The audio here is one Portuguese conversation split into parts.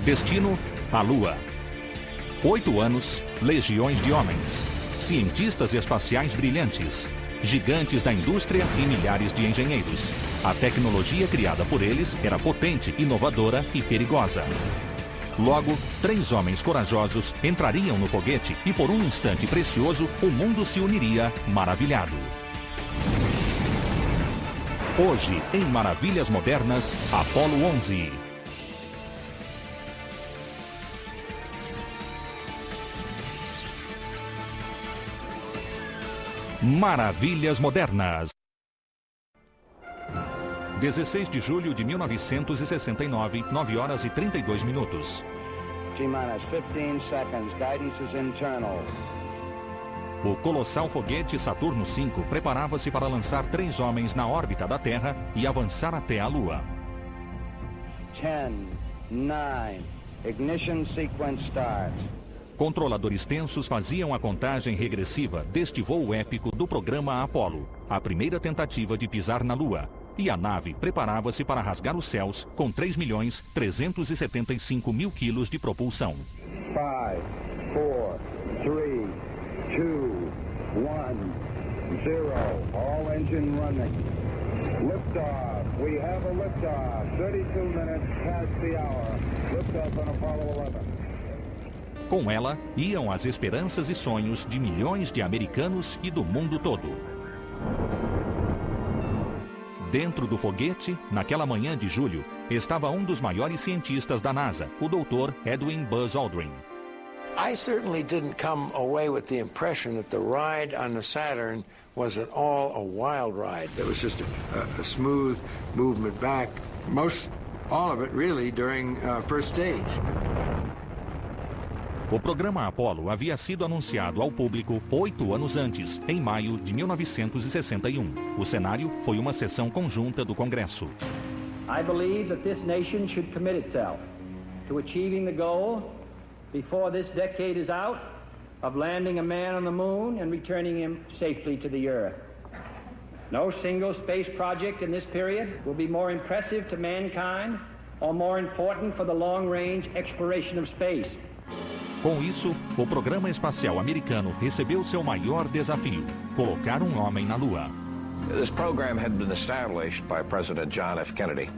Destino: a Lua. 8 anos, legiões de homens, cientistas espaciais brilhantes, gigantes da indústria e milhares de engenheiros. A tecnologia criada por eles era potente, inovadora e perigosa. Logo, 3 homens corajosos entrariam no foguete e por um instante precioso o mundo se uniria maravilhado. Hoje, em Maravilhas Modernas, Apollo 11. Maravilhas Modernas. 16 de julho de 1969, 9 horas e 32 minutos. T-minus 15 seconds. Guidance is internal. O colossal foguete Saturno V preparava-se para lançar 3 homens na órbita da Terra e avançar até a Lua. 10, 9, ignition sequence start. Controladores tensos faziam a contagem regressiva deste voo épico do programa Apollo, a primeira tentativa de pisar na Lua, e a nave preparava-se para rasgar os céus com 3.375.000 quilos de propulsão. 5, 4, 3, 2, 1, 0. All engine running. Liftoff. We have a liftoff. 32 minutes past the hour. Liftoff on Apollo 11. Com ela, iam as esperanças e sonhos de milhões de americanos e do mundo todo. Dentro do foguete, naquela manhã de julho, estava um dos maiores cientistas da NASA, o Dr. Edwin Buzz Aldrin. I certainly didn't come away with the impression that the ride on the Saturn was at all a wild ride. It was just a smooth movement back, all of it really during first stage. O programa Apollo havia sido anunciado ao público 8 anos antes, em maio de 1961. O cenário foi uma sessão conjunta do Congresso. I believe that this nation should commit itself to achieving the goal before this decade is out of landing a man on the moon and returning him safely to the earth. No single space project in this period will be more impressive to mankind or more important for the long-range exploration of space. Com isso, o programa espacial americano recebeu seu maior desafio: colocar um homem na Lua. This program had been established by President John F. Kennedy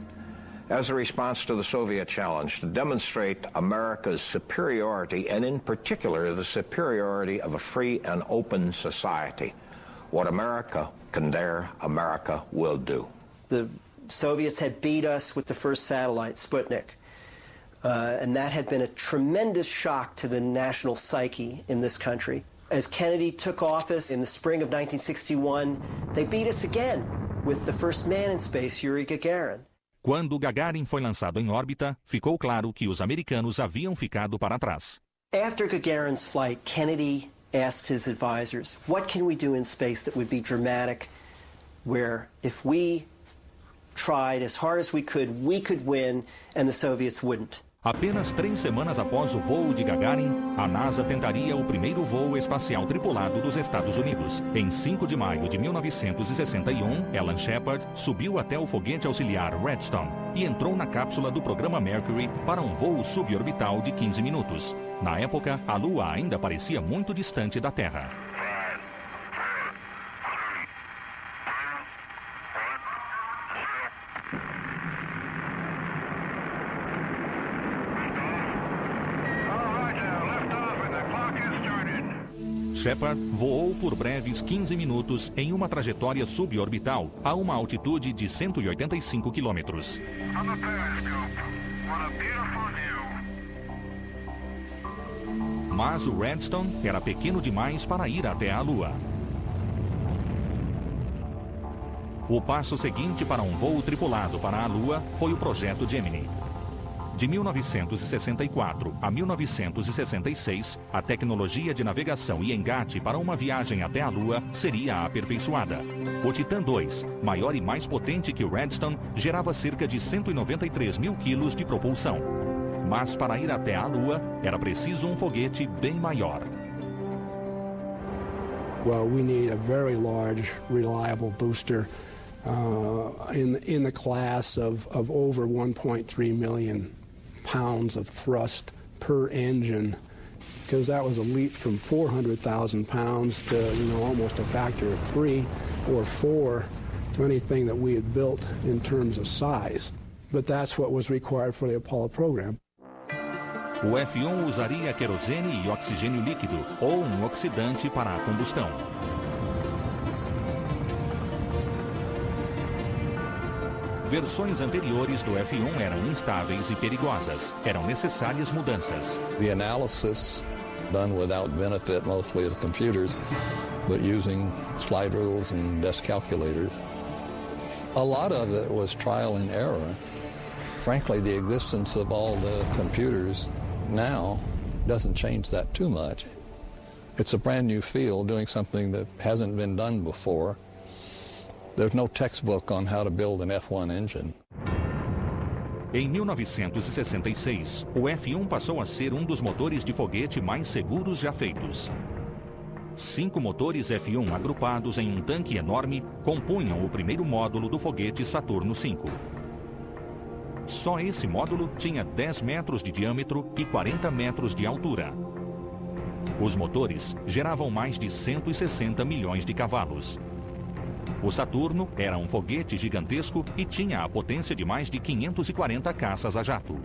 as a response to the Soviet challenge to demonstrate America's superiority, and in particular the superiority of a free and open society. What America can dare, America will do. The Soviets had beat us with the first satellite, Sputnik. And that had been a tremendous shock to the national psyche in this country. As Kennedy took office in the spring of 1961, they beat us again with the first man in space, Yuri Gagarin. Quando Gagarin foi lançado em órbita, ficou claro que os americanos haviam ficado para trás. After Gagarin's flight, Kennedy asked his advisors, what can we do in space that would be dramatic, where if we tried as hard as we could win, and the Soviets wouldn't. Apenas 3 semanas após o voo de Gagarin, a NASA tentaria o primeiro voo espacial tripulado dos Estados Unidos. Em 5 de maio de 1961, Alan Shepard subiu até o foguete auxiliar Redstone e entrou na cápsula do programa Mercury para um voo suborbital de 15 minutos. Na época, a Lua ainda parecia muito distante da Terra. Shepard voou por breves 15 minutos em uma trajetória suborbital a uma altitude de 185 quilômetros. Mas o Redstone era pequeno demais para ir até a Lua. O passo seguinte para um voo tripulado para a Lua foi o projeto Gemini. De 1964 a 1966, a tecnologia de navegação e engate para uma viagem até a Lua seria aperfeiçoada. O Titan II, maior e mais potente que o Redstone, gerava cerca de 193.000 quilos de propulsão. Mas para ir até a Lua, era preciso um foguete bem maior. Well, we need a very large, reliable booster in the class of over 1.3 million pounds of thrust per engine, because that was a leap from 400,000 pounds to, almost a factor of 3 or 4 to anything that we had built in terms of size. But that's what was required for the Apollo program. O F-1 usaria querosene e oxigênio líquido, ou um oxidante para a combustão. Versões anteriores do F-1 eram instáveis e perigosas. Eram necessárias mudanças. The analysis done without benefit mostly of computers, but using slide rules and desk calculators. A lot of it was trial and error. Frankly, the existence of all the computers now doesn't change that too much. It's a brand new field doing something that hasn't been done before. There's no textbook on how to build an F-1 engine. Em 1966, o F-1 passou a ser um dos motores de foguete mais seguros já feitos. 5 motores F-1 agrupados em um tanque enorme compunham o primeiro módulo do foguete Saturno V. Só esse módulo tinha 10 metros de diâmetro e 40 metros de altura. Os motores geravam mais de 160 milhões de cavalos. O Saturno era um foguete gigantesco e tinha a potência de mais de 540 caças a jato.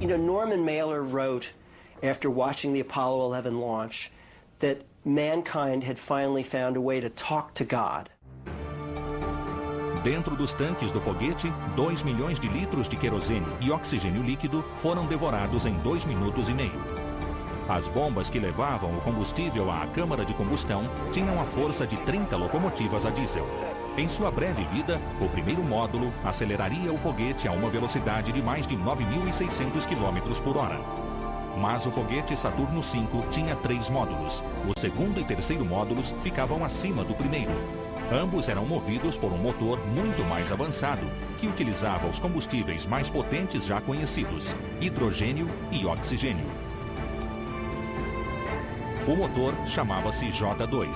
Norman Mailer wrote, after watching the Apollo 11 launch, that mankind had finally found a way to talk to God. Dentro dos tanques do foguete, 2 milhões de litros de querosene e oxigênio líquido foram devorados em 2 minutos e meio. As bombas que levavam o combustível à câmara de combustão tinham a força de 30 locomotivas a diesel. Em sua breve vida, o primeiro módulo aceleraria o foguete a uma velocidade de mais de 9.600 km por hora. Mas o foguete Saturno V tinha 3 módulos. O segundo e terceiro módulos ficavam acima do primeiro. Ambos eram movidos por um motor muito mais avançado, que utilizava os combustíveis mais potentes já conhecidos, hidrogênio e oxigênio. O motor chamava-se J2.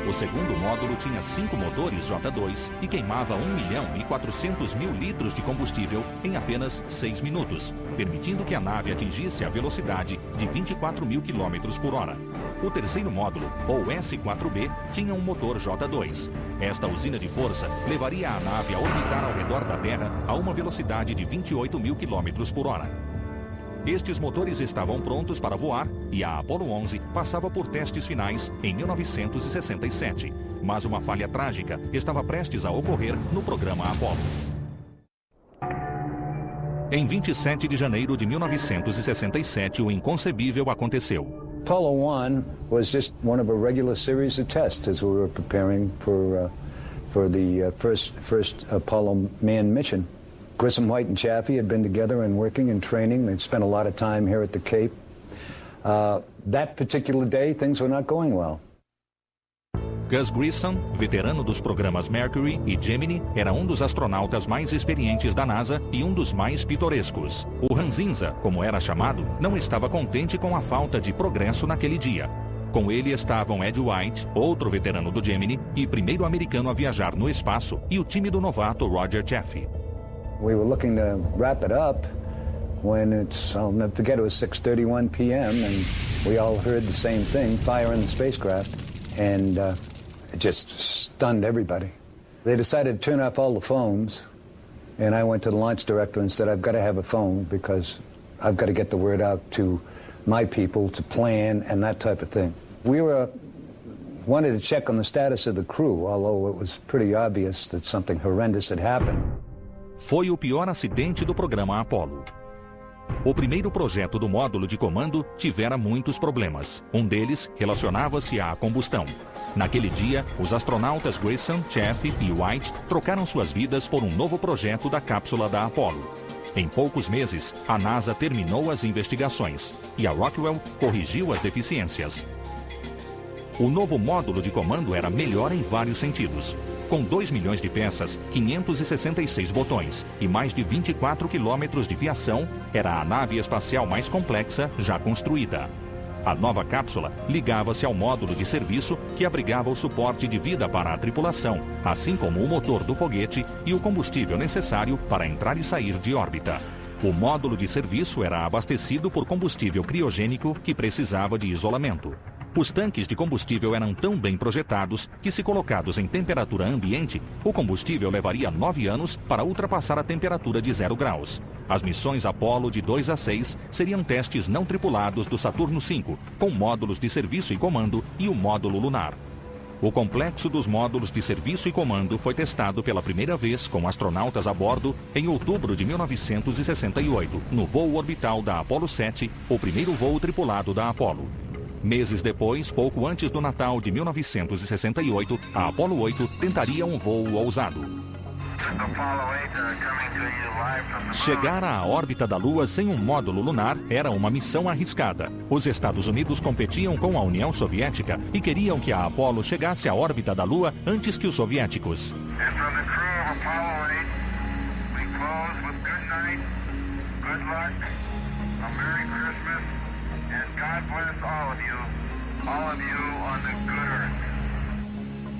O segundo módulo tinha 5 motores J2 e queimava 1.400.000 litros de combustível em apenas 6 minutos, permitindo que a nave atingisse a velocidade de 24.000 km por hora. O terceiro módulo, ou S-4B, tinha um motor J2. Esta usina de força levaria a nave a orbitar ao redor da Terra a uma velocidade de 28.000 km por hora. Estes motores estavam prontos para voar e a Apollo 11 passava por testes finais em 1967. Mas uma falha trágica estava prestes a ocorrer no programa Apollo. Em 27 de janeiro de 1967, o inconcebível aconteceu. Apollo 1 was just one of a regular series of tests as we were preparing for the first Apollo manned mission. Grissom, White, and Chaffee had been together and working and training. They'd spent a lot of time here at the Cape. That particular day, things were not going well. Gus Grissom, veterano dos programas Mercury e Gemini, era um dos astronautas mais experientes da NASA e um dos mais pitorescos. O Ranzinza, como era chamado, não estava contente com a falta de progresso naquele dia. Com ele estavam Ed White, outro veterano do Gemini e primeiro americano a viajar no espaço, e o tímido novato Roger Chaffee. We were looking to wrap it up when I'll never forget, it was 6:31 p.m. and we all heard the same thing, fire in the spacecraft, and it just stunned everybody. They decided to turn off all the phones, and I went to the launch director and said, I've got to have a phone because I've got to get the word out to my people to plan and that type of thing. We wanted to check on the status of the crew, although it was pretty obvious that something horrendous had happened. Foi o pior acidente do programa Apollo. O primeiro projeto do módulo de comando tivera muitos problemas. Um deles relacionava-se à combustão. Naquele dia, os astronautas Grissom, Chaffee e White trocaram suas vidas por um novo projeto da cápsula da Apollo. Em poucos meses, a NASA terminou as investigações e a Rockwell corrigiu as deficiências. O novo módulo de comando era melhor em vários sentidos. Com 2 milhões de peças, 566 botões e mais de 24 quilômetros de fiação, era a nave espacial mais complexa já construída. A nova cápsula ligava-se ao módulo de serviço que abrigava o suporte de vida para a tripulação, assim como o motor do foguete e o combustível necessário para entrar e sair de órbita. O módulo de serviço era abastecido por combustível criogênico que precisava de isolamento. Os tanques de combustível eram tão bem projetados que, se colocados em temperatura ambiente, o combustível levaria 9 anos para ultrapassar a temperatura de 0 graus. As missões Apollo de 2 a 6 seriam testes não tripulados do Saturno V, com módulos de serviço e comando e o módulo lunar. O complexo dos módulos de serviço e comando foi testado pela primeira vez com astronautas a bordo em outubro de 1968, no voo orbital da Apollo 7, o primeiro voo tripulado da Apollo. Meses depois, pouco antes do Natal de 1968, a Apollo 8 tentaria um voo ousado. Chegar à órbita da Lua sem um módulo lunar era uma missão arriscada. Os Estados Unidos competiam com a União Soviética e queriam que a Apollo chegasse à órbita da Lua antes que os soviéticos.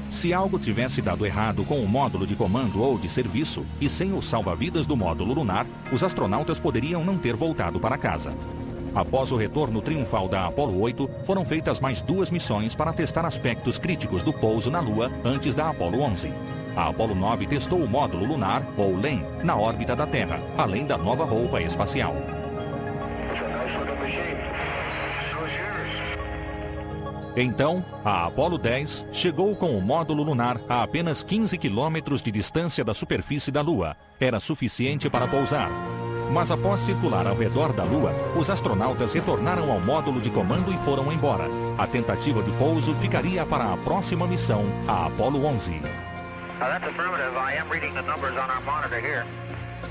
Se algo tivesse dado errado com o módulo de comando ou de serviço e sem o salva-vidas do módulo lunar, os astronautas poderiam não ter voltado para casa. Após o retorno triunfal da Apollo 8, foram feitas mais 2 missões para testar aspectos críticos do pouso na Lua antes da Apollo 11. A Apollo 9 testou o módulo lunar, ou LEM, na órbita da Terra, além da nova roupa espacial. Então, a Apollo 10 chegou com o módulo lunar a apenas 15 quilômetros de distância da superfície da Lua. Era suficiente para pousar. Mas após circular ao redor da Lua, os astronautas retornaram ao módulo de comando e foram embora. A tentativa de pouso ficaria para a próxima missão, a Apollo 11.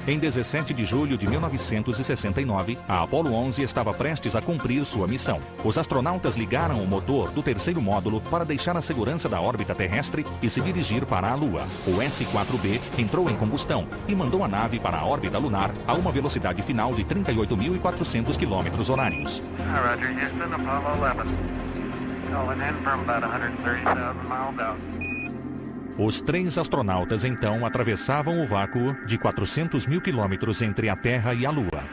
Em 17 de julho de 1969, a Apollo 11 estava prestes a cumprir sua missão. Os astronautas ligaram o motor do terceiro módulo para deixar a segurança da órbita terrestre e se dirigir para a Lua. O S-4B entrou em combustão e mandou a nave para a órbita lunar a uma velocidade final de 38.400 km horários. Roger, Houston, Apollo 11. Calling in from about 130,000 miles out. Os 3 astronautas então atravessavam o vácuo de 400 mil quilômetros entre a Terra e a Lua.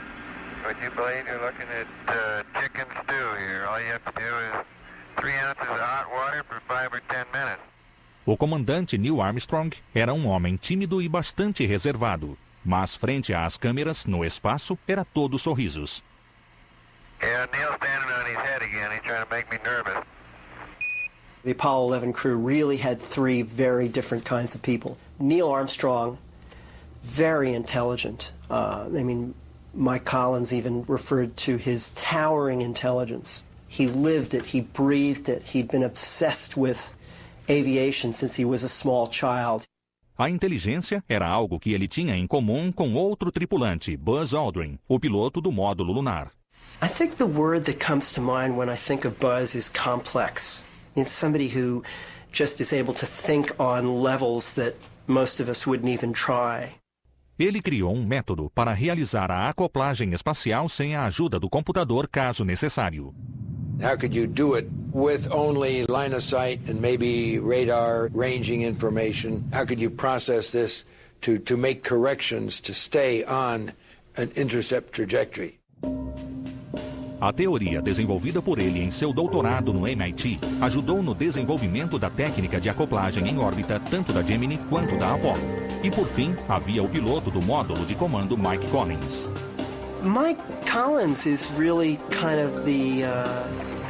O comandante Neil Armstrong era um homem tímido e bastante reservado, mas frente às câmeras, no espaço, era todo sorrisos. The Apollo 11 crew really had 3 very different kinds of people. Neil Armstrong, very intelligent. Mike Collins even referred to his towering intelligence. He lived it, he breathed it. He'd been obsessed with aviation since he was a small child. A inteligência era algo que ele tinha em comum com outro tripulante, Buzz Aldrin, o piloto do módulo lunar. I think the word that comes to mind when I think of Buzz is complex. It's somebody who just is able to think on levels that most of us wouldn't even try. Ele criou um método para realizar a acoplagem espacial sem a ajuda do computador, caso necessário. How could you do it with only line of sight and maybe radar ranging information? How could you process this to make corrections to stay on an intercept trajectory? A teoria desenvolvida por ele em seu doutorado no MIT ajudou no desenvolvimento da técnica de acoplagem em órbita tanto da Gemini quanto da Apollo. E por fim, havia o piloto do módulo de comando Mike Collins. Mike Collins is really kind of the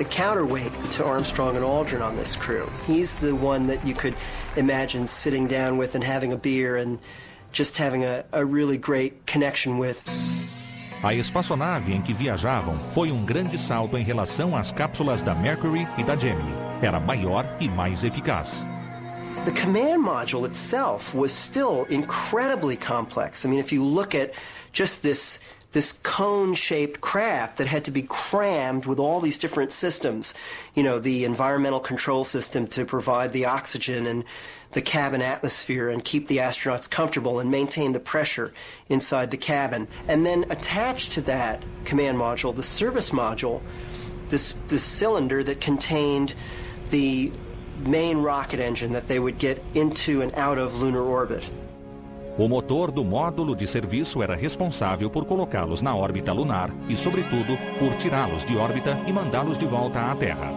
counterweight to Armstrong and Aldrin on this crew. He's the one that you could imagine sitting down with and having a beer and just having a really great connection with. A espaçonave em que viajavam foi um grande salto em relação às cápsulas da Mercury e da Gemini. Era maior e mais eficaz. The command module itself was still incredibly complex. I mean, if you look at just this cone-shaped craft that had to be crammed with all these different systems, you know, the environmental control system to provide the oxygen and the cabin atmosphere and keep the astronauts comfortable and maintain the pressure inside the cabin. And then attached to that command module, the service module, this cylinder that contained the main rocket engine that they would get into and out of lunar orbit. O motor do módulo de serviço era responsável por colocá-los na órbita lunar e, sobretudo, por tirá-los de órbita e mandá-los de volta à Terra.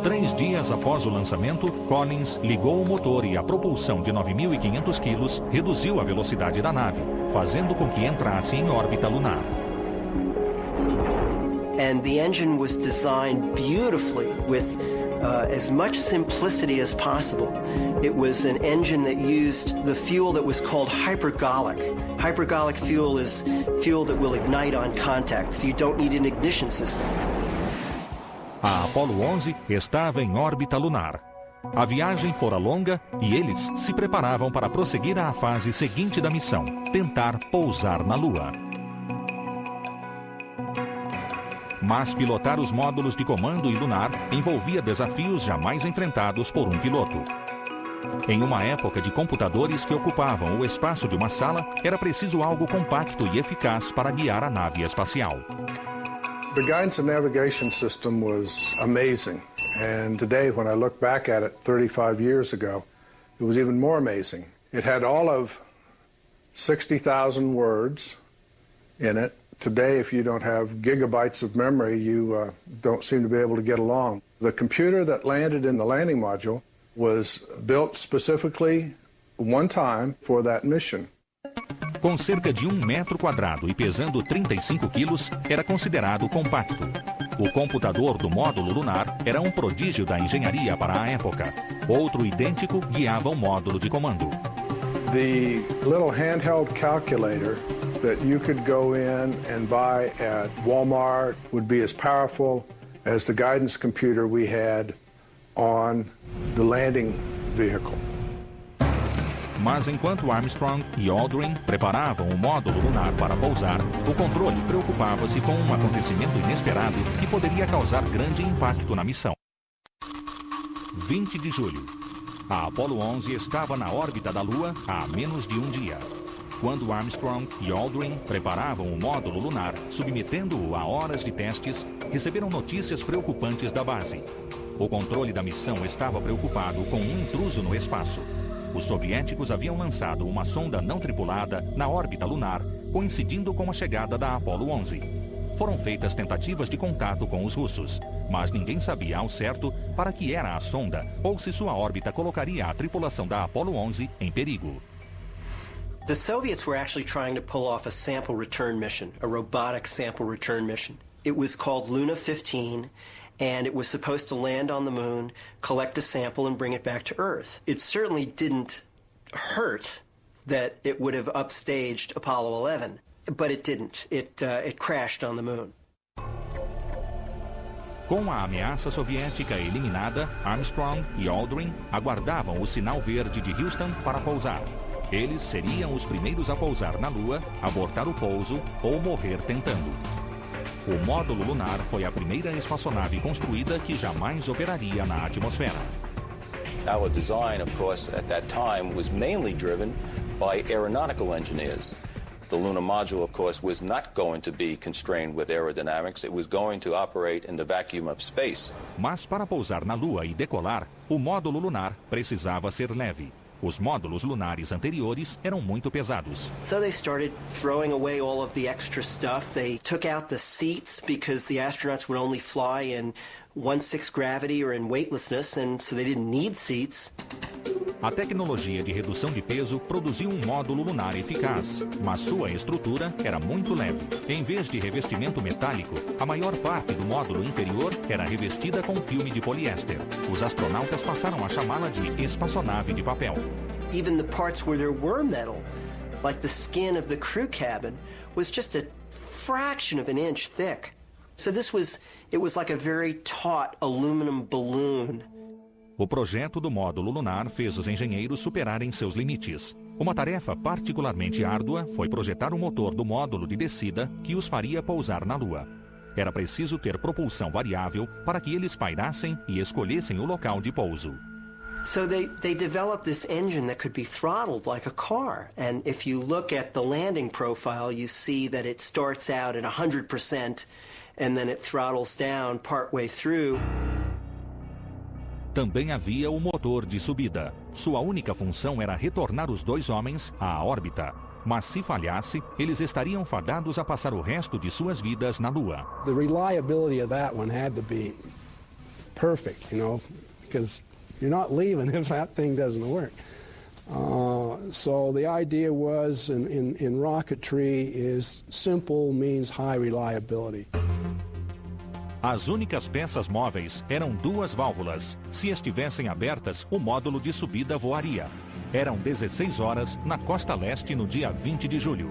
3 dias após o lançamento, Collins ligou o motor e a propulsão de 9.500 quilos reduziu a velocidade da nave, fazendo com que entrasse em órbita lunar. And the engine was designed beautifully with as much simplicity as possible. It was an engine that used the fuel that was called hypergolic. Hypergolic fuel is fuel that will ignite on contact, so you don't need an ignition system. A Apollo 11 estava em órbita lunar. A viagem fora longa e eles se preparavam para prosseguir à fase seguinte da missão, tentar pousar na Lua. Mas pilotar os módulos de comando e lunar envolvia desafios jamais enfrentados por um piloto. Em uma época de computadores que ocupavam o espaço de uma sala, era preciso algo compacto e eficaz para guiar a nave espacial. The guidance and navigation system was amazing, and today when I look back at it 35 years ago, it was even more amazing. It had all of 60,000 words in it. Today, if you don't have gigabytes of memory, you don't seem to be able to get along. The computer that landed in the landing module was built specifically one time for that mission. Com cerca de 1 metro quadrado e pesando 35 quilos, era considerado compacto. O computador do módulo lunar era um prodígio da engenharia para a época. Outro idêntico guiava o módulo de comando. The little handheld calculator that you could go in and buy at Walmart would be as powerful as the guidance computer we had on the landing vehicle. Mas enquanto Armstrong e Aldrin preparavam o módulo lunar para pousar, o controle preocupava-se com um acontecimento inesperado que poderia causar grande impacto na missão. 20 de julho. A Apollo 11 estava na órbita da Lua há menos de um dia. Quando Armstrong e Aldrin preparavam o módulo lunar, submetendo-o a horas de testes, receberam notícias preocupantes da base. O controle da missão estava preocupado com um intruso no espaço. Os soviéticos haviam lançado uma sonda não tripulada na órbita lunar, coincidindo com a chegada da Apollo 11. Foram feitas tentativas de contato com os russos, mas ninguém sabia ao certo para que era a sonda ou se sua órbita colocaria a tripulação da Apollo 11 em perigo. The Soviets were actually trying to pull off a sample return mission, a robotic sample return mission. It was called Luna 15, and it was supposed to land on the moon, collect a sample, and bring it back to Earth. It certainly didn't hurt that it would have upstaged Apollo 11, but it didn't. It crashed on the moon. Com a ameaça soviética eliminada, Armstrong e Aldrin aguardavam o sinal verde de Houston para pousar. Eles seriam os primeiros a pousar na Lua, abortar o pouso ou morrer tentando. O módulo lunar foi a primeira espaçonave construída que jamais operaria na atmosfera. Our design, of course, at that time was mainly driven by aeronautical engineers. The lunar module, of course, was not going to be constrained with aerodynamics. It was going to operate in the vacuum of space. Mas para pousar na Lua e decolar, o módulo lunar precisava ser leve. Os módulos lunares anteriores eram muito pesados. So they started throwing away all of the extra stuff. They took out the seats because the astronauts would only fly in 1/6 gravity or in weightlessness, and so they didn't need seats. A tecnologia de redução de peso produziu um módulo lunar eficaz, mas sua estrutura era muito leve. Em vez de revestimento metálico, a maior parte do módulo inferior era revestida com filme de poliéster. Os astronautas passaram a chamá-la de espaçonave de papel. Even the parts where there were metal, like the skin of the crew cabin, was just a fraction of an inch thick. So it was like a very taut aluminum balloon. O projeto do módulo lunar fez os engenheiros superarem seus limites. Uma tarefa particularmente árdua foi projetar o motor do módulo de descida que os faria pousar na Lua. Era preciso ter propulsão variável para que eles pairassem e escolhessem o local de pouso. So they developed this engine that could be throttled like a car. And if you look at the landing profile, you see that it starts out at 100% and then it throttles down partway through. Também havia o motor de subida. Sua única função era retornar os 2 homens à órbita. Mas se falhasse, eles estariam fadados a passar o resto de suas vidas na Lua. The reliability of that one had to be perfect, because you're not leaving if that thing doesn't work. So the idea was in rocketry is simple means high reliability. As únicas peças móveis eram 2 válvulas. Se estivessem abertas, o módulo de subida voaria. Eram 16 horas na costa leste no dia 20 de julho.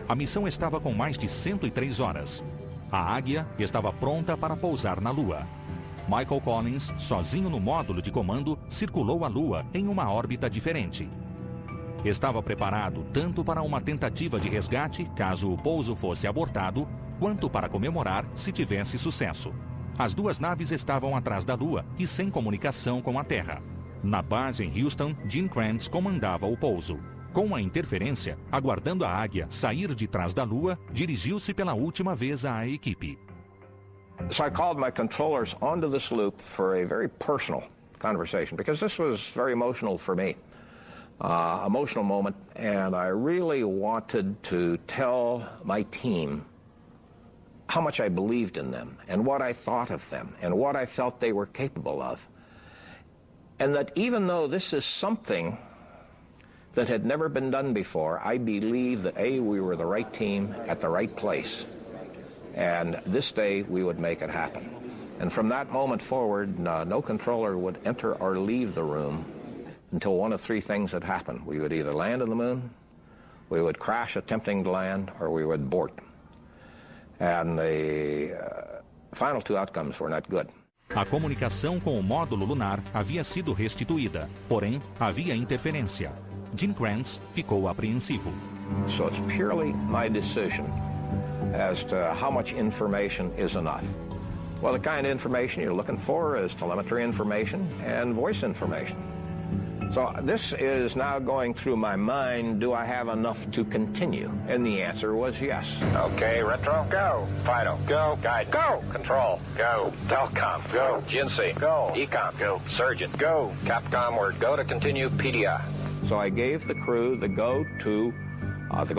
A missão estava com mais de 103 horas. A Águia estava pronta para pousar na Lua. Michael Collins, sozinho no módulo de comando, circulou a Lua em uma órbita diferente. Estava preparado tanto para uma tentativa de resgate, caso o pouso fosse abortado, quanto para comemorar se tivesse sucesso. As 2 naves estavam atrás da Lua e sem comunicação com a Terra. Na base em Houston, Gene Kranz comandava o pouso. Com a interferência, aguardando a Águia sair de trás da Lua, dirigiu-se pela última vez à equipe. So I called my controllers onto this loop for a very personal conversation, because this was very emotional for me. Emotional moment, and I really wanted to tell my team how much I believed in them, and what I thought of them, and what I felt they were capable of. And that even though this is something that had never been done before, I believe that, A, we were the right team at the right place. And this day, we would make it happen. And from that moment forward, no controller would enter or leave the room until one of 3 things had happened. We would either land on the moon, we would crash attempting to land, or we would abort. And the final 2 outcomes were not good. A comunicação com o módulo lunar havia sido restituída, porém havia interferência. Gene Kranz ficou apreensivo. So it's purely my decision as to how much information is enough. Well, the kind of information you're looking for is telemetry information and voice information. So this is now going through my mind, do I have enough to continue? And the answer was yes. Okay, Retro, go. Fido, go. Guide, go. Control, go. Telcom, go. GNC, go. Ecom, go. Surgeon, go. Capcom, word, go to continue PDI. So I gave the crew the go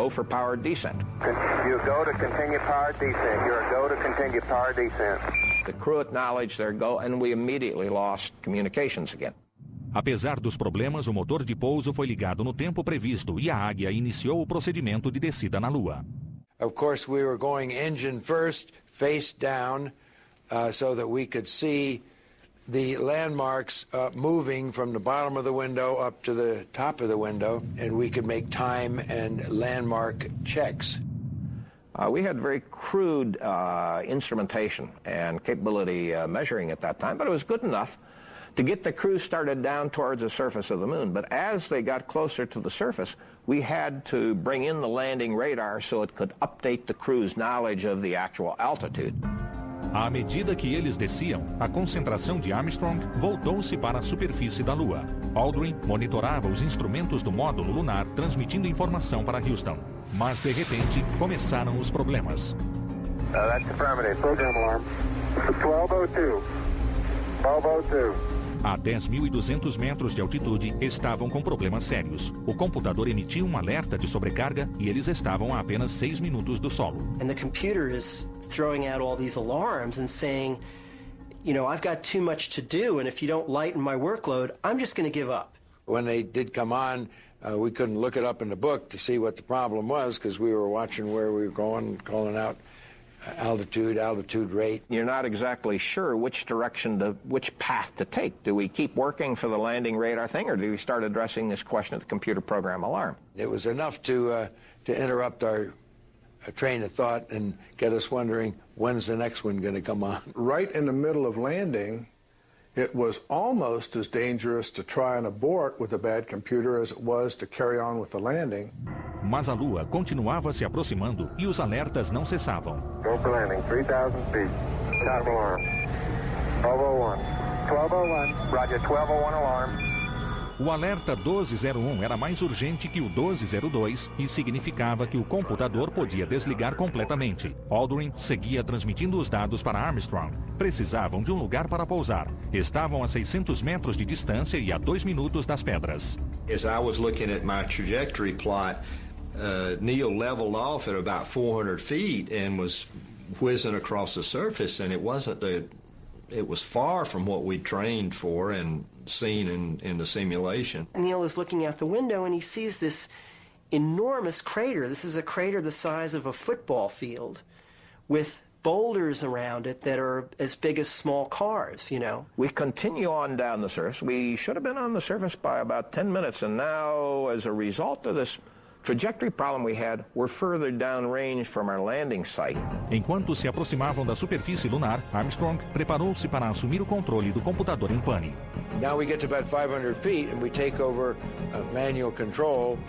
for powered descent. You go to continue powered descent. You're a go to continue powered descent. The crew acknowledged their go, and we immediately lost communications again. Apesar dos problemas, o motor de pouso foi ligado no tempo previsto e a Águia iniciou o procedimento de descida na Lua. Of course, we were going engine first, face down, so that we could see the landmarks moving from the bottom of the window up to the top of the window, and we could make time and landmark checks. We had very crude instrumentation and capability measuring at that time, but it was good enough to get the crew started down towards the surface of the moon. But as they got closer to the surface, we had to bring in the landing radar so it could update the crew's knowledge of the actual altitude. À medida que eles desciam, a concentração de Armstrong voltou-se para a superfície da Lua. Aldrin monitorava os instrumentos do módulo lunar, transmitindo informação para Houston. Mas, de repente, começaram os problemas. That's affirmative. Program alarm. 1202. 1202. A 10.200 metros de altitude, estavam com problemas sérios. O computador emitiu um alerta de sobrecarga e eles estavam a apenas 6 minutos do solo. And the computer is throwing out all these alarms and saying, I've got too much to do, and if you don't lighten my workload, I'm just going to give up. When they did come on, we couldn't look it up in the book to see what the problem was because we were watching where we were going, calling out altitude rate. You're not exactly sure which path to take. Do we keep working for the landing radar thing, or do we start addressing this question at the computer program alarm? It was enough to interrupt our train of thought and get us wondering, when's the next one going to come on? Right in the middle of landing, it was almost as dangerous to try and abort with a bad computer as it was to carry on with the landing. Mas a Lua continuava se aproximando e os alertas não cessavam. Go for landing, 3,000 feet. Top alarm. 1201. 1201. Roger, 1201 alarm. O alerta 1201 era mais urgente que o 1202 e significava que o computador podia desligar completamente. Aldrin seguia transmitindo os dados para Armstrong. Precisavam de um lugar para pousar. Estavam a 600 metros de distância e a 2 minutos das pedras. As I was looking at my trajectory plot, Neil leveled off at about 400 feet and was whizzing across the surface, and it was far from what we trained for and seen in the simulation. Neil is looking out the window and he sees this enormous crater. This is a crater the size of a football field with boulders around it that are as big as small cars, you know. We continue on down the surface. We should have been on the surface by about 10 minutes, and now, as a result of this trajectory problem we had, we're further downrange from our landing site. Enquanto se aproximavam da superfície lunar, Armstrong preparou-se para assumir o controle do computador em pane. Now we get to about 500 feet and we take over manual control,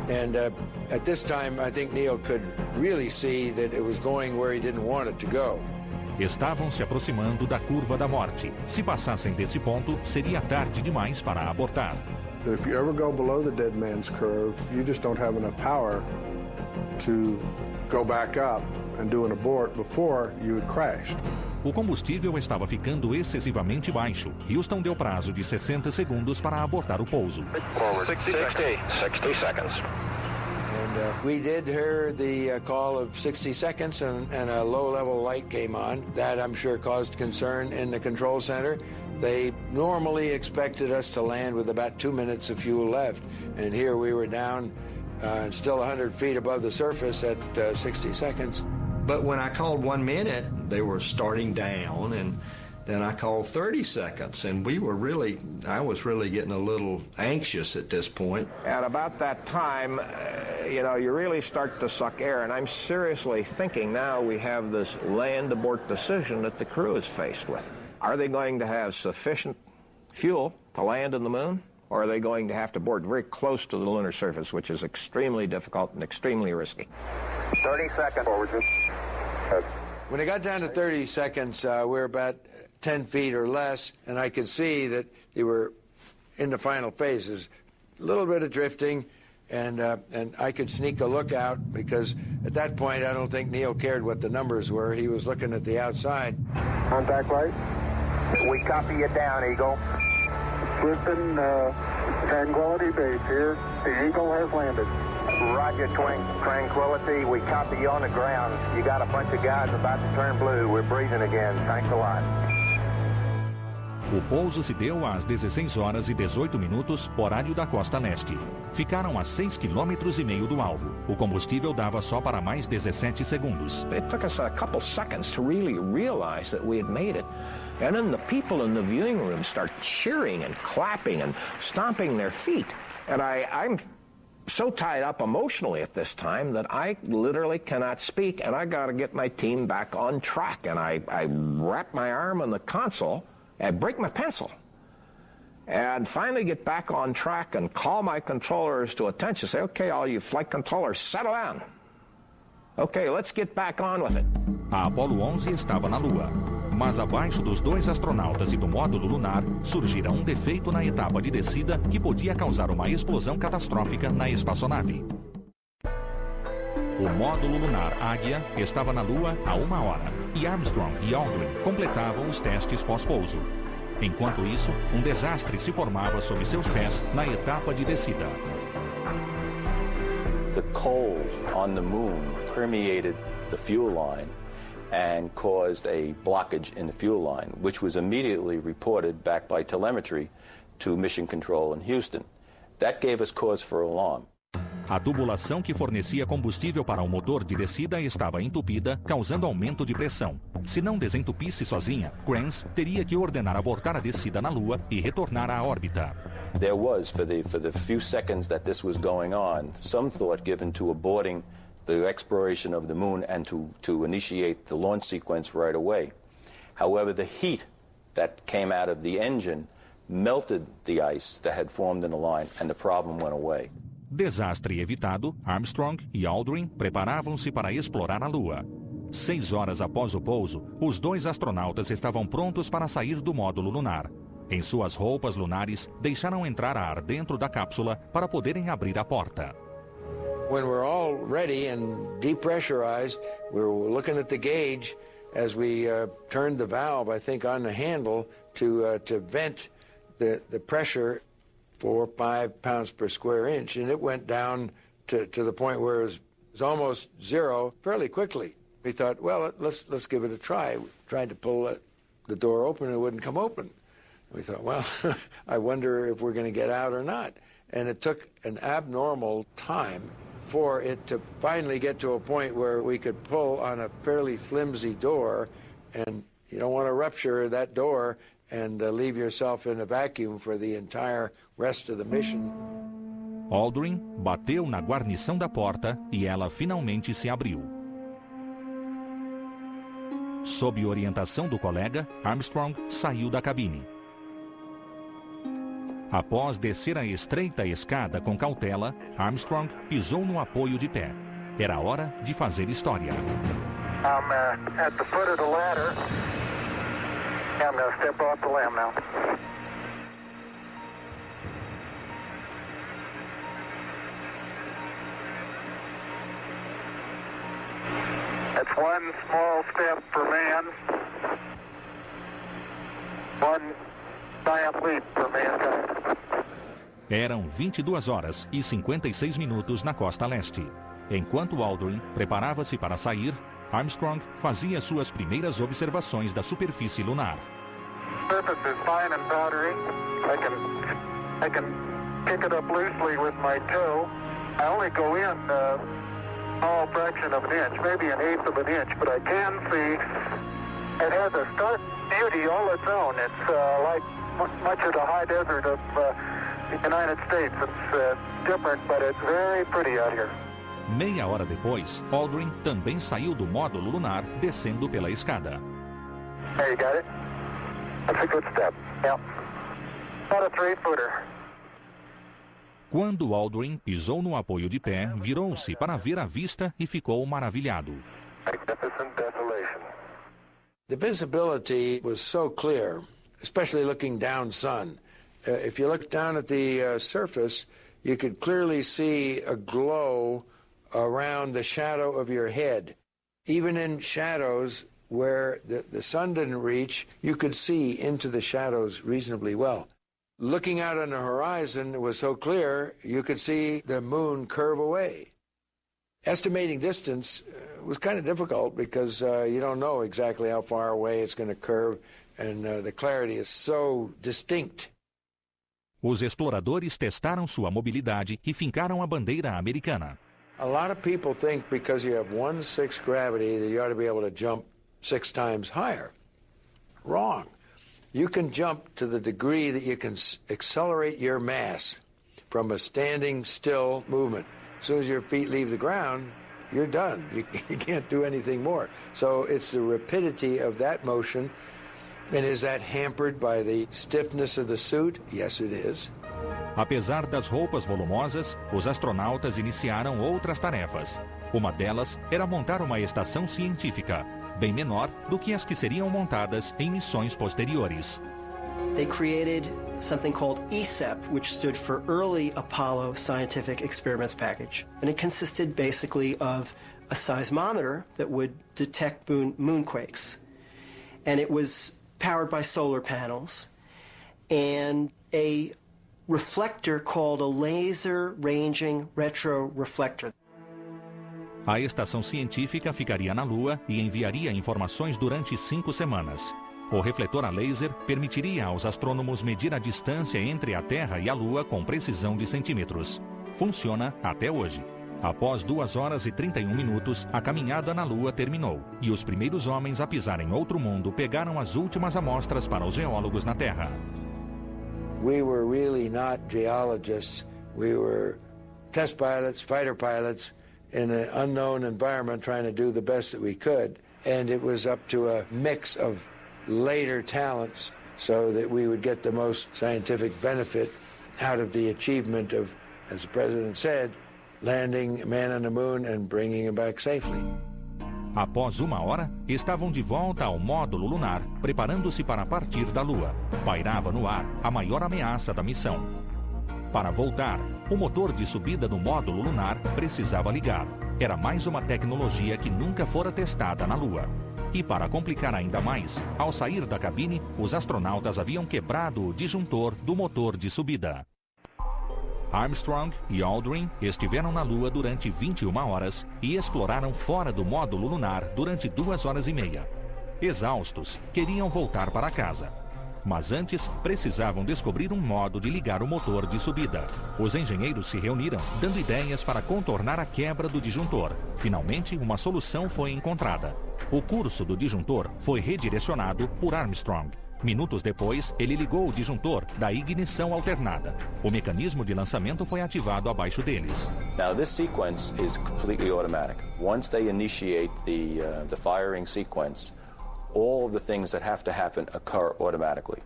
and at this time I think Neil could really see that it was going where he didn't want it to go. Estavam se aproximando da curva da morte. Se passassem desse ponto, seria tarde demais para abortar. If you ever go below the dead man's curve, you just don't have enough power to go back up and do an abort before you had crashed. O combustível estava ficando excessivamente baixo. Houston deu prazo de 60 segundos para abortar o pouso. Forward 60 seconds. And we did hear the call of 60 seconds, and a low-level light came on. That, I'm sure, caused concern in the control center. They normally expected us to land with about 2 minutes of fuel left, and here we were down still 100 feet above the surface at 60 seconds. But when I called 1 minute, they were starting down, and then I called 30 seconds, and I was really getting a little anxious at this point. At about that time, you really start to suck air, and I'm seriously thinking now we have this land abort decision that the crew is faced with. Are they going to have sufficient fuel to land on the moon, or are they going to have to board very close to the lunar surface, which is extremely difficult and extremely risky? 30 seconds. Forward. When it got down to 30 seconds, we're about 10 feet or less, and I could see that they were in the final phases. A little bit of drifting, and I could sneak a look out, because at that point I don't think Neil cared what the numbers were. He was looking at the outside. Contact light. We copy you down, Eagle. Houston, Tranquility Base here. The Eagle has landed. Roger, Tranquility. We copy you on the ground. You got a bunch of guys about to turn blue. We're breathing again. Thanks a lot. O pouso se deu às 16 horas e 18 minutos, horário da costa leste. Ficaram a 6,5 km do alvo. O combustível dava só para mais 17 segundos. It took us a couple seconds to really realize that we had made it. And then the people in the viewing room start cheering and clapping and stomping their feet. And I'm so tied up emotionally at this time that I literally cannot speak, and I got to get my team back on track. And I wrap my arm on the console and break my pencil. And finally get back on track and call my controllers to attention. Say, okay, all you flight controllers, settle down. Okay, let's get back on with it. A Apollo 11 estava na Lua. Mas abaixo dos dois astronautas e do módulo lunar, surgira um defeito na etapa de descida que podia causar uma explosão catastrófica na espaçonave. O módulo lunar Águia estava na Lua há 1 hora, e Armstrong e Aldrin completavam os testes pós-pouso. Enquanto isso, um desastre se formava sob seus pés na etapa de descida. The cold on the moon permeated the fuel line and caused a blockage in the fuel line, which was immediately reported back by telemetry to Mission Control in Houston. That gave us cause for alarm. A tubulação que fornecia combustível para o motor de descida estava entupida, causando aumento de pressão. Se não desentupisse sozinha, Kranz teria que ordenar abortar a descida na Lua e retornar à órbita. There was, for the few seconds that this was going on, some thought given to aborting the exploration of the moon and to initiate the launch sequence right away. However, the heat that came out of the engine melted the ice that had formed in the line, and the problem went away. Desastre evitado, Armstrong e Aldrin preparavam-se para explorar a Lua. 6 horas após o pouso, os dois astronautas estavam prontos para sair do módulo lunar. Em suas roupas lunares, deixaram entrar ar dentro da cápsula para poderem abrir a porta. When we're all ready and depressurized, we were looking at the gauge as we turned the valve, I think, on the handle to vent the pressure 4 or 5 pounds per square inch, and it went down to the point where it was almost zero fairly quickly. We thought, well, let's give it a try. We tried to pull the door open, and it wouldn't come open. We thought, well, I wonder if we're going to get out or not. And it took an abnormal time for it to finally get to a point where we could pull on a fairly flimsy door, and you don't want to rupture that door and leave yourself in a vacuum for the entire rest of the mission. Aldrin bateu na guarnição da porta e ela finalmente se abriu. Sob orientação do colega, Armstrong saiu da cabine. Após descer a estreita escada com cautela, Armstrong pisou no apoio de pé. Era hora de fazer história. I'm at the foot of the ladder. I'm going to step off the limb now. That's one small step for man, one giant leap for mankind. Eram 22 horas e 56 minutos na costa leste. Enquanto Aldrin preparava-se para sair, Armstrong fazia suas primeiras observações da superfície lunar. Surface is fine and powdery. I can kick it up loosely with my toe. I only go in a small fraction of an inch, maybe an eighth of an inch, but I can see it has a stark beauty all its own. It's like much of the high desert of the United States. It's different, but it's very pretty out here. Meia hora depois, Aldrin também saiu do módulo lunar, descendo pela escada. There you got it. That's a good step. Yep. About a 3-footer. Quando Aldrin pisou no apoio de pé, virou-se para ver a vista e ficou maravilhado. Magnificent desolation. The visibility was so clear, especially looking down sun. If you look down at the surface, you could clearly see a glow around the shadow of your head. Even in shadows where the sun didn't reach, you could see into the shadows reasonably well. Looking out on the horizon, it was so clear, you could see the moon curve away. Estimating distance was kind of difficult because you don't know exactly how far away it's going to curve, and the clarity is so distinct. Os exploradores testaram sua mobilidade e fincaram a bandeira americana. A lot of people think because you have 1/6 gravity that you ought to be able to jump 6 times higher. Wrong. You can jump to the degree that you can accelerate your mass from a standing still movement. As soon as your feet leave the ground, you're done. You can't do anything more. So it's the rapidity of that motion. And is that hampered by the stiffness of the suit? Yes, it is. Apesar das roupas volumosas, os astronautas iniciaram outras tarefas. Uma delas era montar uma estação científica, bem menor do que as que seriam montadas em missões posteriores. They created something called ESEP, which stood for Early Apollo Scientific Experiments Package. And it consisted basically of a seismometer that would detect moonquakes. And it was powered by solar panels, and a reflector called a laser ranging retroreflector. A estação científica ficaria na Lua e enviaria informações durante 5 semanas. O refletor a laser permitiria aos astrônomos medir a distância entre a Terra e a Lua com precisão de centímetros. Funciona até hoje. Após 2 horas e 31 minutos, a caminhada na Lua terminou e os primeiros homens a pisar em outro mundo pegaram as últimas amostras para os geólogos na Terra. We were really not geologists. We were test pilots, fighter pilots in an unknown environment trying to do the best that we could. And it was up to a mix of later talents so that we would get the most scientific benefit out of the achievement of, as the President said, landing a man on the moon and bringing him back safely. Após 1 hora, estavam de volta ao módulo lunar, preparando-se para partir da Lua. Pairava no ar a maior ameaça da missão. Para voltar, o motor de subida do módulo lunar precisava ligar. Era mais uma tecnologia que nunca fora testada na Lua. E para complicar ainda mais, ao sair da cabine, os astronautas haviam quebrado o disjuntor do motor de subida. Armstrong e Aldrin estiveram na Lua durante 21 horas e exploraram fora do módulo lunar durante 2 horas e meia. Exaustos, queriam voltar para casa. Mas antes, precisavam descobrir um modo de ligar o motor de subida. Os engenheiros se reuniram, dando ideias para contornar a quebra do disjuntor. Finalmente, uma solução foi encontrada. O curso do disjuntor foi redirecionado por Armstrong. Minutos depois, ele ligou o disjuntor da ignição alternada. O mecanismo de lançamento foi ativado abaixo deles. Now this sequence is completely automatic. Once they initiate the firing sequence, all of the things that have to happen occur automatically.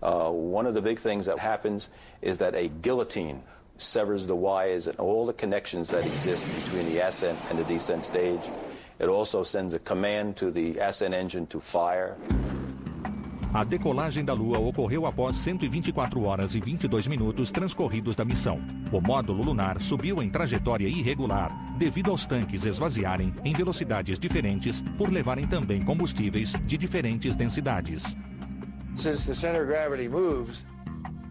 One of the big things that happens is that a guillotine severs the wires and all the connections that exist between the ascent and the descent stage. It also sends a command to the ascent engine to fire. A decolagem da Lua ocorreu após 124 horas e 22 minutos transcorridos da missão. O módulo lunar subiu em trajetória irregular devido aos tanques esvaziarem em velocidades diferentes por levarem também combustíveis de diferentes densidades. Since the center of gravity moves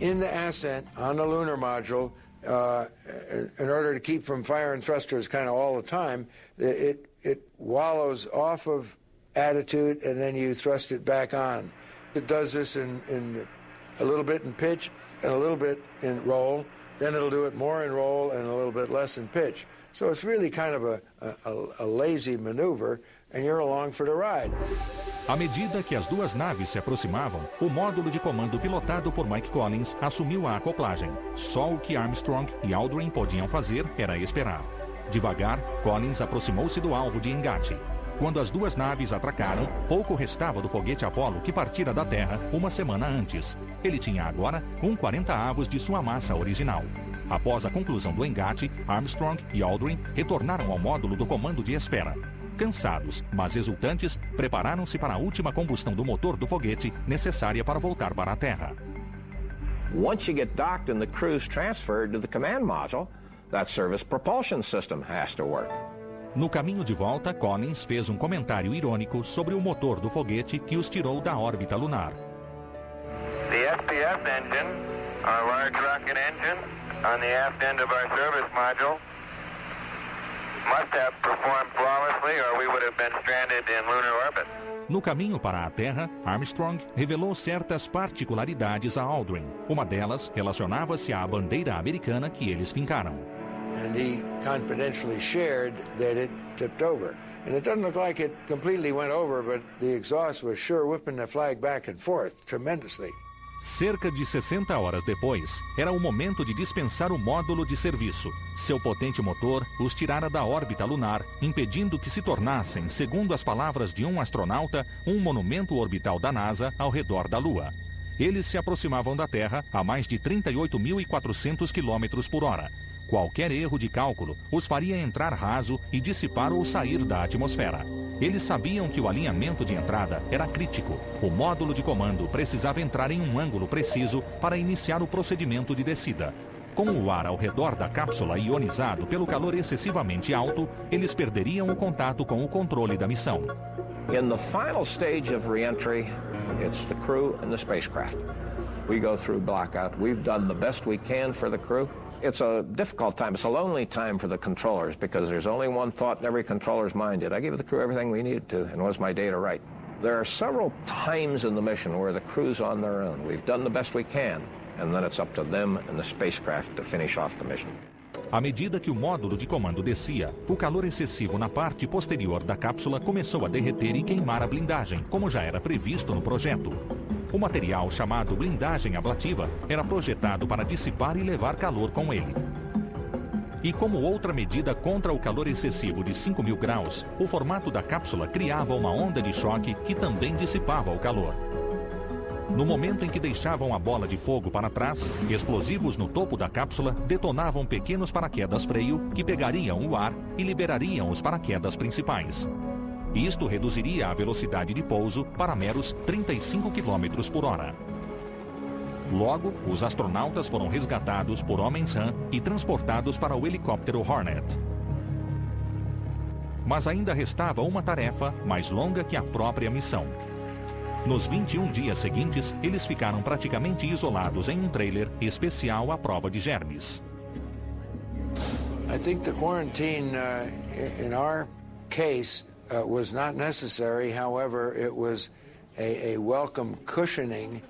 in the ascent on the lunar module, in order to keep from fire and thrusters kind of all the time, it wallows off of attitude and then you thrust it back on. It does this in a little bit in pitch and a little bit in roll. Then it'll do it more in roll and a little bit less in pitch. So it's really kind of a lazy maneuver, and you're along for the ride. À medida que as duas naves se aproximavam, o módulo de comando pilotado por Mike Collins assumiu a acoplagem. Só o que Armstrong e Aldrin podiam fazer era esperar. Devagar, Collins aproximou-se do alvo de engate. Quando as duas naves atracaram, pouco restava do foguete Apollo que partira da Terra 1 semana antes. Ele tinha agora 1/40 de sua massa original. Após a conclusão do engate, Armstrong e Aldrin retornaram ao módulo do comando de espera. Cansados, mas exultantes, prepararam-se para a última combustão do motor do foguete necessária para voltar para a Terra. Once you get docked and the crew's transferred to the command module, that service propulsion system has to work. No caminho de volta, Collins fez um comentário irônico sobre o motor do foguete que os tirou da órbita lunar. The SPS engine, our large rocket engine, on the aft end of our service module, must have performed flawlessly or we would have been stranded in lunar orbit. No caminho para a Terra, Armstrong revelou certas particularidades a Aldrin. Uma delas relacionava-se à bandeira americana que eles fincaram. And he confidentially shared that it tipped over. And it doesn't look like it completely went over, but the exhaust was sure whipping the flag back and forth tremendously. Cerca de 60 horas depois, era o momento de dispensar o módulo de serviço. Seu potente motor os tirara da órbita lunar, impedindo que se tornassem, segundo as palavras de um astronauta, um monumento orbital da NASA ao redor da Lua. Eles se aproximavam da Terra a mais de 38.400 km por hora. Qualquer erro de cálculo os faria entrar raso e dissipar ou sair da atmosfera. Eles sabiam que o alinhamento de entrada era crítico. O módulo de comando precisava entrar em um ângulo preciso para iniciar o procedimento de descida. Com o ar ao redor da cápsula ionizado pelo calor excessivamente alto, eles perderiam o contato com o controle da missão. In the final stage of re-entry, it's the crew and the spacecraft. We go through blackout. We've done the best we can for the crew. It's a difficult time. It's a lonely time for the controllers because there's only one thought in every controller's mind. Did I give the crew everything we needed to, and was my data right? There are several times in the mission where the crew's on their own. We've done the best we can, and then it's up to them and the spacecraft to finish off the mission. À medida que o módulo de comando descia, o calor excessivo na parte posterior da cápsula começou a derreter e queimar a blindagem, como já era previsto no projeto. O material chamado blindagem ablativa era projetado para dissipar e levar calor com ele. E como outra medida contra o calor excessivo de 5.000 graus, o formato da cápsula criava uma onda de choque que também dissipava o calor. No momento em que deixavam a bola de fogo para trás, explosivos no topo da cápsula detonavam pequenos paraquedas freio que pegariam o ar e liberariam os paraquedas principais. e isto reduziria a velocidade de pouso para meros 35 km por hora. Logo, os astronautas foram resgatados por homens-rã e transportados para o helicóptero Hornet. Mas ainda restava uma tarefa mais longa que a própria missão. Nos 21 dias seguintes, eles ficaram praticamente isolados em um trailer especial à prova de germes. I think the quarantine in our case was not necessary. However, it was a welcome cushioning.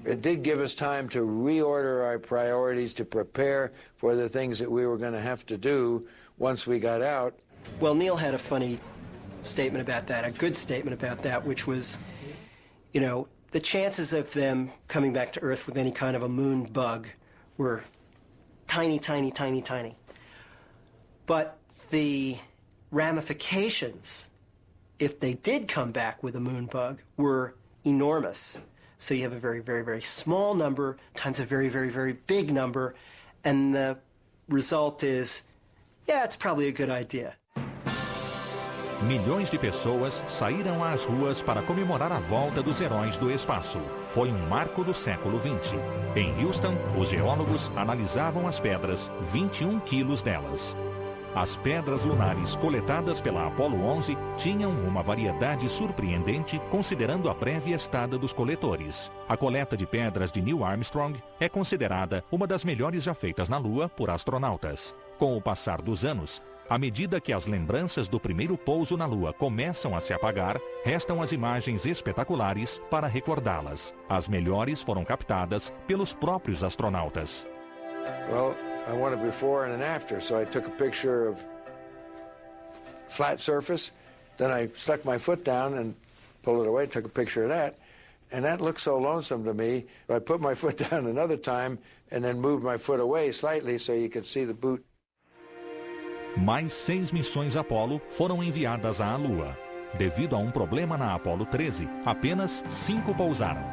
It did give us time to reorder our priorities, to prepare for the things that we were going to have to do once we got out. Well, Neil had a funny statement about that, a good statement about that, which was, you know, the chances of them coming back to Earth with any kind of a moon bug were tiny, tiny, tiny, tiny. But the ramifications, if they did come back with a moon bug, were enormous. So you have a very, very, very small number times a very, very, very big number, and the result is, yeah, it's probably a good idea. Milhões de pessoas saíram às ruas para comemorar a volta dos heróis do espaço. Foi um marco do século XX. Em Houston, os geólogos analisavam as pedras, 21 quilos delas. As pedras lunares coletadas pela Apollo 11 tinham uma variedade surpreendente considerando a prévia estada dos coletores. A coleta de pedras de Neil Armstrong é considerada uma das melhores já feitas na Lua por astronautas. Com o passar dos anos, à medida que as lembranças do primeiro pouso na Lua começam a se apagar, restam as imagens espetaculares para recordá-las. As melhores foram captadas pelos próprios astronautas. Well, I want a before and an after, so I took a picture of flat surface, then I stuck my foot down and pulled it away, took a picture of that, and that looked so lonesome to me. I put my foot down another time and then moved my foot away slightly so you could see the boot. Mais 6 missões Apollo foram enviadas à Lua. Devido a um problema na Apollo 13, apenas 5 pousaram.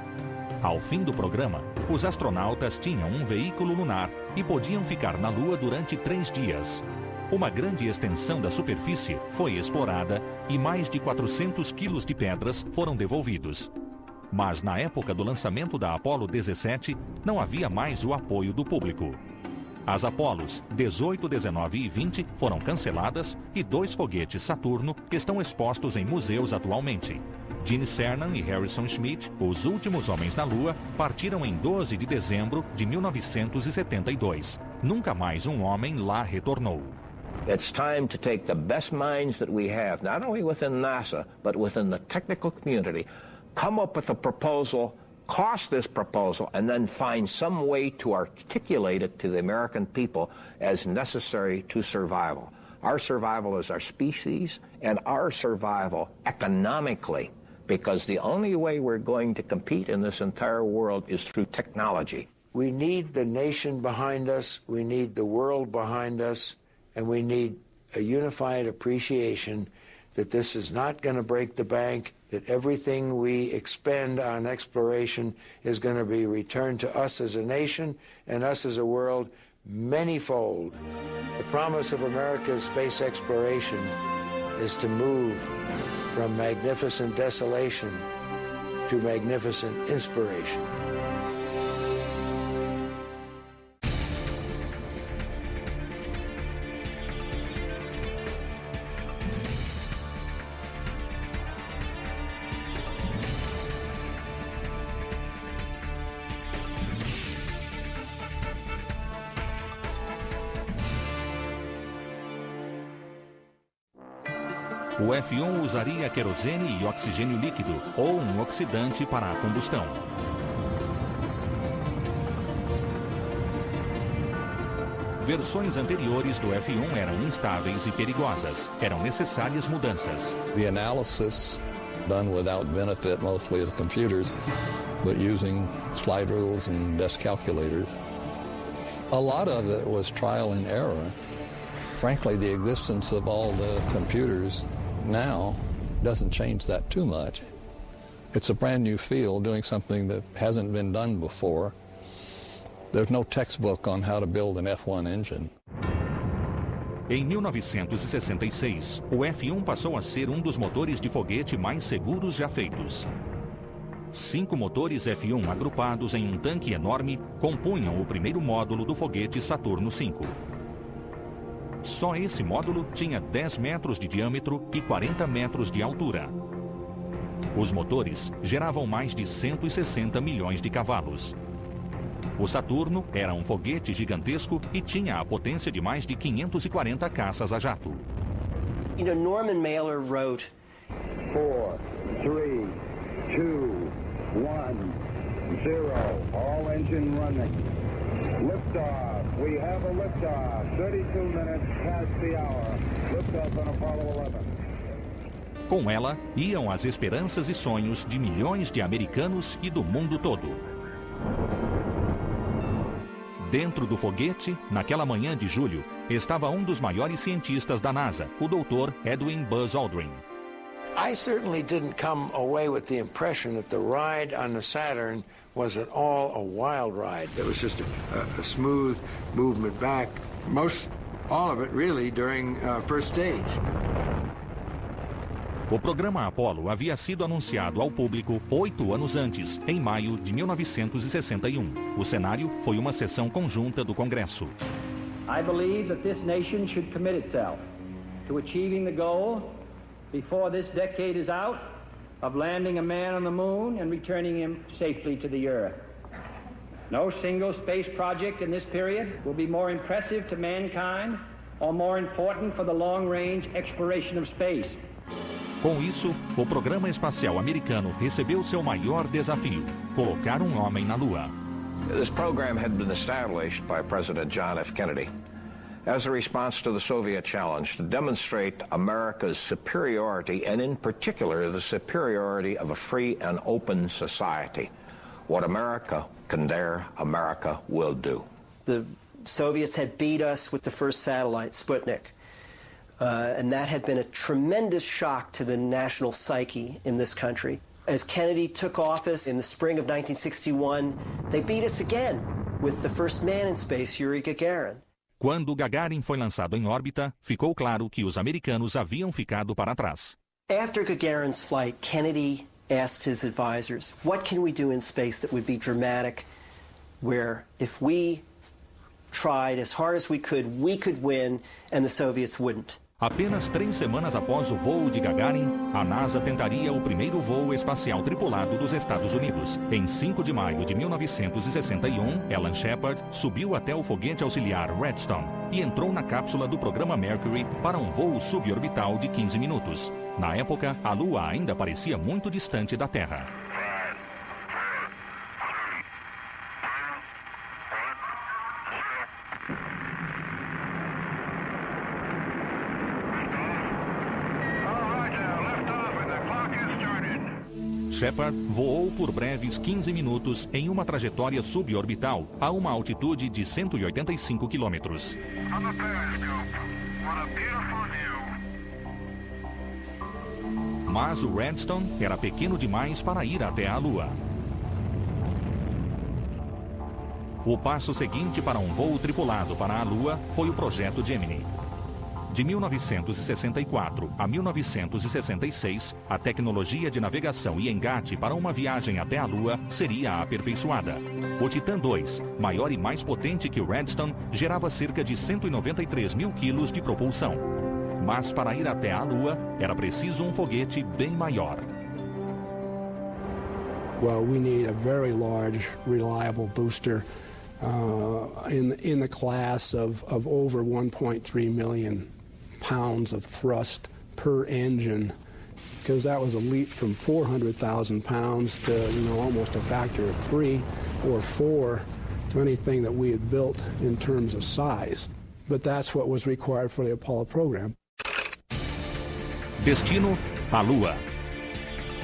Ao fim do programa, os astronautas tinham um veículo lunar e podiam ficar na Lua durante 3 dias. Uma grande extensão da superfície foi explorada e mais de 400 quilos de pedras foram devolvidos. Mas na época do lançamento da Apollo 17, não havia mais o apoio do público. As Apolos 18, 19 e 20 foram canceladas e 2 foguetes Saturno estão expostos em museus atualmente. Gene Cernan e Harrison Schmitt, os últimos homens na Lua, partiram em 12 de dezembro de 1972. Nunca mais um homem lá retornou. It's time to take the best minds that we have, not only within NASA, but within the technical community, come up with a proposal, cost this proposal, and then find some way to articulate it to the American people as necessary to survival. Our survival as our species and our survival economically, because the only way we're going to compete in this entire world is through technology. We need the nation behind us, we need the world behind us, and we need a unified appreciation that this is not going to break the bank, that everything we expend on exploration is going to be returned to us as a nation and us as a world manyfold. The promise of America's space exploration is to move from magnificent desolation to magnificent inspiration. O F-1 usaria querosene e oxigênio líquido, ou um oxidante para a combustão. Versões anteriores do F-1 eram instáveis e perigosas. Eram necessárias mudanças. The analysis done without benefit mostly of computers, but using slide rules and desk calculators. A lot of it was trial and error. Frankly, the existence of all the computers now doesn't change that too much. It's a brand new field doing something that hasn't been done before. There's no textbook on how to build an F-1 engine. Em 1966, o F-1 passou a ser um dos motores de foguete mais seguros já feitos. 5 motores F-1 agrupados em um tanque enorme compunham o primeiro módulo do foguete Saturno V. Só esse módulo tinha 10 metros de diâmetro e 40 metros de altura. Os motores geravam mais de 160 milhões de cavalos. O Saturno era um foguete gigantesco e tinha a potência de mais de 540 caças a jato. You know, Norman Mailer wrote 4, 3, 2, 1, 0. All engine running. Liftoff. We have a liftoff. 32 minutes past the hour. Liftoff on Apollo 11. Com ela, iam as esperanças e sonhos de milhões de americanos e do mundo todo. Dentro do foguete, naquela manhã de julho, estava um dos maiores cientistas da NASA, o Dr. Edwin Buzz Aldrin. I certainly didn't come away with the impression that the ride on the Saturn was at all a wild ride. It was just a smooth movement back, all of it really during first stage. O programa Apollo havia sido anunciado ao público 8 anos antes, em maio de 1961. O cenário foi uma sessão conjunta do Congresso. I believe that this nation should commit itself to achieving the goal before this decade is out of landing a man on the moon and returning him safely to the earth. No single space project in this period will be more impressive to mankind or more important for the long-range exploration of space. Com isso, o programa espacial americano recebeu seu maior desafio: colocar um homem na Lua. This program had been established by President John F. Kennedy as a response to the Soviet challenge to demonstrate America's superiority, and in particular the superiority of a free and open society. What America can dare, America will do. the Soviets had beat us with the first satellite, Sputnik. And that had been a tremendous shock to the national psyche in this country. As Kennedy took office in the spring of 1961, they beat us again with the first man in space, Yuri Gagarin. Quando Gagarin foi lançado em órbita, ficou claro que os americanos haviam ficado para trás. After Gagarin's flight, Kennedy asked his advisors, what can we do in space that would be dramatic, where if we tried as hard as we could win, and the Soviets wouldn't? Apenas 3 semanas após o voo de Gagarin, a NASA tentaria o primeiro voo espacial tripulado dos Estados Unidos. Em 5 de maio de 1961, Alan Shepard subiu até o foguete auxiliar Redstone e entrou na cápsula do programa Mercury para um voo suborbital de 15 minutos. Na época, a Lua ainda parecia muito distante da Terra. Shepard voou por breves 15 minutos em uma trajetória suborbital a uma altitude de 185 quilômetros. Mas o Redstone era pequeno demais para ir até a Lua. O passo seguinte para um voo tripulado para a Lua foi o projeto Gemini. De 1964 a 1966, a tecnologia de navegação e engate para uma viagem até a Lua seria aperfeiçoada. O Titan II, maior e mais potente que o Redstone, gerava cerca de 193 mil quilos de propulsão. Mas para ir até a Lua, era preciso um foguete bem maior. Well, we need a very large, reliable booster in the class of over 1.3 million pounds of thrust per engine, because that was a leap from 400,000 pounds to almost a factor of 3 or 4 to anything that we had built in terms of size. But that's what was required for the Apollo program. Destino: a Lua.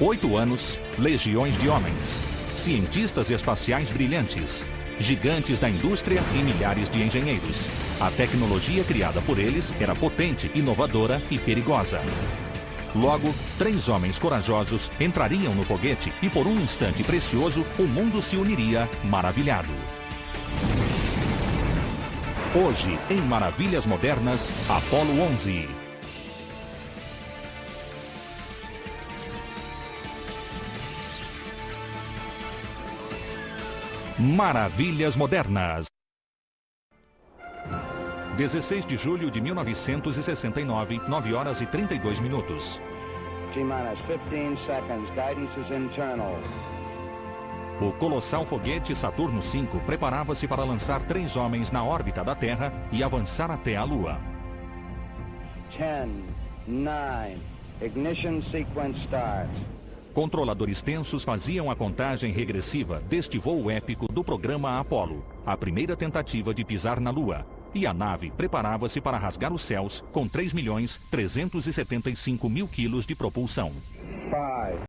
8 anos, legiões de homens, cientistas espaciais brilhantes, gigantes da indústria e milhares de engenheiros. A tecnologia criada por eles era potente, inovadora e perigosa. Logo, 3 homens corajosos entrariam no foguete e por um instante precioso, o mundo se uniria maravilhado. Hoje, em Maravilhas Modernas, Apollo 11. Maravilhas Modernas. 16 de julho de 1969, 9 horas e 32 minutos. T-minus 15 seconds. Guidance is internal. O colossal foguete Saturno V preparava-se para lançar 3 homens na órbita da Terra e avançar até a Lua. 10, 9, ignition sequence start. Controladores tensos faziam a contagem regressiva deste voo épico do programa Apollo, a primeira tentativa de pisar na Lua, e a nave preparava-se para rasgar os céus com 3.375.000 quilos de propulsão. 5,